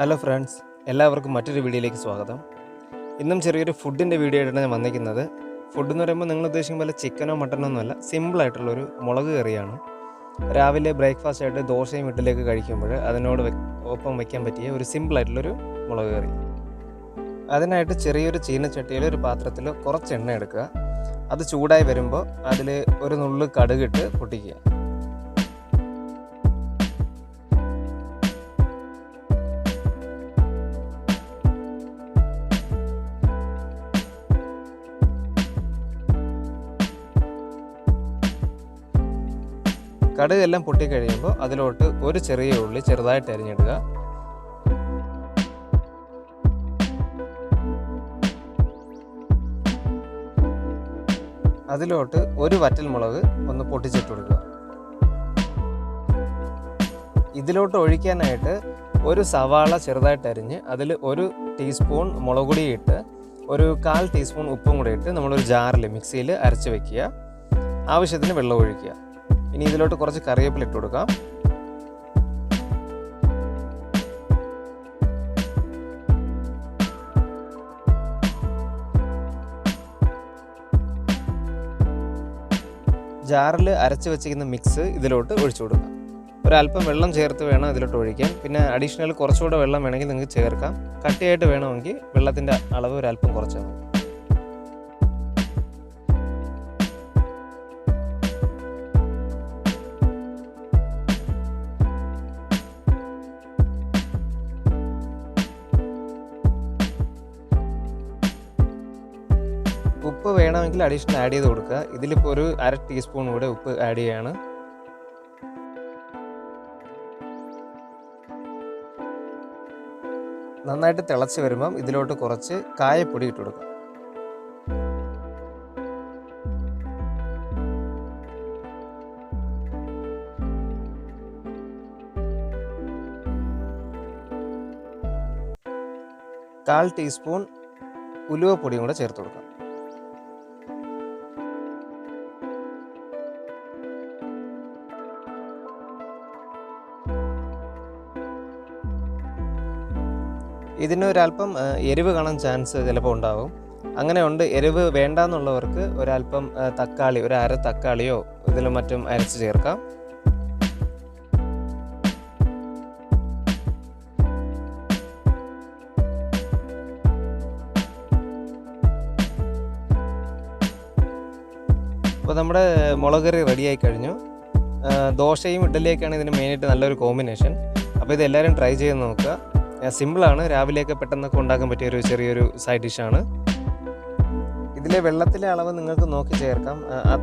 Hello friends, എല്ലാവർക്കും മറ്റൊരു വീഡിയോയിലേക്ക് സ്വാഗതം. ഇന്നും ചെറിയൊരു ഫുഡിൻ്റെ വീഡിയോ ആയിട്ടാണ് ഞാൻ വന്നിരിക്കുന്നത്. ഫുഡ് എന്ന് പറയുമ്പോൾ നിങ്ങൾ ഉദ്ദേശിക്കും പോലെ ചിക്കനോ മട്ടനോ ഒന്നുമല്ല, സിമ്പിളായിട്ടുള്ളൊരു മുളക് കറിയാണ്. രാവിലെ ബ്രേക്ക്ഫാസ്റ്റ് ആയിട്ട് ദോശയും ഇഡ്ഡലിയൊക്കെ കഴിക്കുമ്പോൾ അതിനോട് ഒപ്പം വയ്ക്കാൻ പറ്റിയ ഒരു സിമ്പിളായിട്ടുള്ളൊരു മുളക് കറി. അതിനായിട്ട് ചെറിയൊരു ചീനച്ചട്ടിയിൽ ഒരു പാത്രത്തിൽ കുറച്ച് എണ്ണ എടുക്കുക. അത് ചൂടായി വരുമ്പോൾ അതിൽ ഒരു നുള്ളു കടുകിട്ട് പൊട്ടിക്കുക. കടുകെല്ലാം പൊട്ടിക്കഴിയുമ്പോൾ അതിലോട്ട് ഒരു ചെറിയ ഉള്ളി ചെറുതായിട്ട് അരിഞ്ഞിടുക. അതിലോട്ട് ഒരു വറ്റൽമുളക് ഒന്ന് പൊട്ടിച്ചിട്ട് കൊടുക്കുക. ഇതിലോട്ട് ഒഴിക്കാനായിട്ട് ഒരു സവാള ചെറുതായിട്ട് അരിഞ്ഞ് അതിൽ ഒരു ടീസ്പൂൺ മുളക് പൊടി ഇട്ട് ഒരു 1/4 ടീസ്പൂൺ ഉപ്പും കൂടി ഇട്ട് നമ്മളൊരു ജാറിൽ മിക്സിയിൽ അരച്ച് വയ്ക്കുക. ആവശ്യത്തിന് വെള്ളം ഒഴിക്കുക. ഇനി ഇതിലോട്ട് കുറച്ച് കറിവേപ്പില ഇട്ട് കൊടുക്കാം. ജാറിൽ അരച്ച് വെച്ചിരിക്കുന്ന മിക്സ് ഇതിലോട്ട് ഒഴിച്ചു കൊടുക്കാം. ഒരല്പം വെള്ളം ചേർത്ത് വേണം ഇതിലോട്ട് ഒഴിക്കാൻ. പിന്നെ അഡീഷണൽ കുറച്ചുകൂടെ വെള്ളം വേണമെങ്കിൽ നിങ്ങൾക്ക് ചേർക്കാം. കട്ടിയായിട്ട് വേണമെങ്കിൽ വെള്ളത്തിൻ്റെ അളവ് ഒരല്പം കുറച്ചാൽ മതി. ഉപ്പ് വേണമെങ്കിൽ അഡീഷണൽ ആഡ് ചെയ്ത് കൊടുക്കുക. ഇതിലിപ്പോൾ ഒരു 1/2 ടീസ്പൂൺ കൂടെ ഉപ്പ് ആഡ് ചെയ്യുകയാണ്. നന്നായിട്ട് തിളച്ച് വരുമ്പം ഇതിലോട്ട് കുറച്ച് കായപ്പൊടി ഇട്ട് കൊടുക്കുക. കാൽ ടീസ്പൂൺ ഉലുവപ്പൊടിയും കൂടെ ചേർത്ത് കൊടുക്കുക. ഇതിനൊരല്പം എരിവ് കാണാൻ ചാൻസ് ചിലപ്പോൾ ഉണ്ടാവും. അങ്ങനെ ഉണ്ട്. എരിവ് വേണ്ടാന്നുള്ളവർക്ക് ഒരല്പം തക്കാളി, ഒരു 1/2 തക്കാളിയോ ഇതിലും മറ്റും അരച്ച് ചേർക്കാം. അപ്പോൾ നമ്മുടെ മുളക് കറി റെഡിയായി കഴിഞ്ഞു. ദോശയും ഇഡ്ഡലിയൊക്കെയാണ് ഇതിന് മെയിനായിട്ട് നല്ലൊരു കോമ്പിനേഷൻ. അപ്പോൾ ഇതെല്ലാവരും ട്രൈ ചെയ്ത് നോക്കുക. സിമ്പിളാണ്. രാവിലെയൊക്കെ പെട്ടെന്നൊക്കെ ഉണ്ടാക്കാൻ പറ്റിയ ഒരു ചെറിയൊരു സൈഡ് ഡിഷാണ്. ഇതിലെ വെള്ളത്തിലെ അളവ് നിങ്ങൾക്ക് നോക്കി ചേർക്കാം.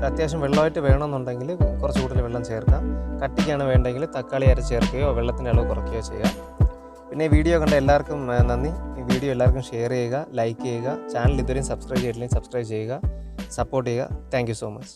അത്യാവശ്യം വെള്ളമായിട്ട് വേണമെന്നുണ്ടെങ്കിൽ കുറച്ച് കൂടുതൽ വെള്ളം ചേർക്കാം. കട്ടിക്കാണ് വേണ്ടെങ്കിൽ തക്കാളി അരച്ച് ചേർക്കുകയോ വെള്ളത്തിൻ്റെ അളവ് കുറയ്ക്കുകയോ ചെയ്യാം. പിന്നെ ഈ വീഡിയോ കണ്ട എല്ലാവർക്കും നന്ദി. ഈ വീഡിയോ എല്ലാവർക്കും ഷെയർ ചെയ്യുക, ലൈക്ക് ചെയ്യുക. ചാനൽ ഇതുവരെയും സബ്സ്ക്രൈബ് ചെയ്തിട്ടില്ലെങ്കിൽ സബ്സ്ക്രൈബ് ചെയ്യുക, സപ്പോർട്ട് ചെയ്യുക. Thank you so much.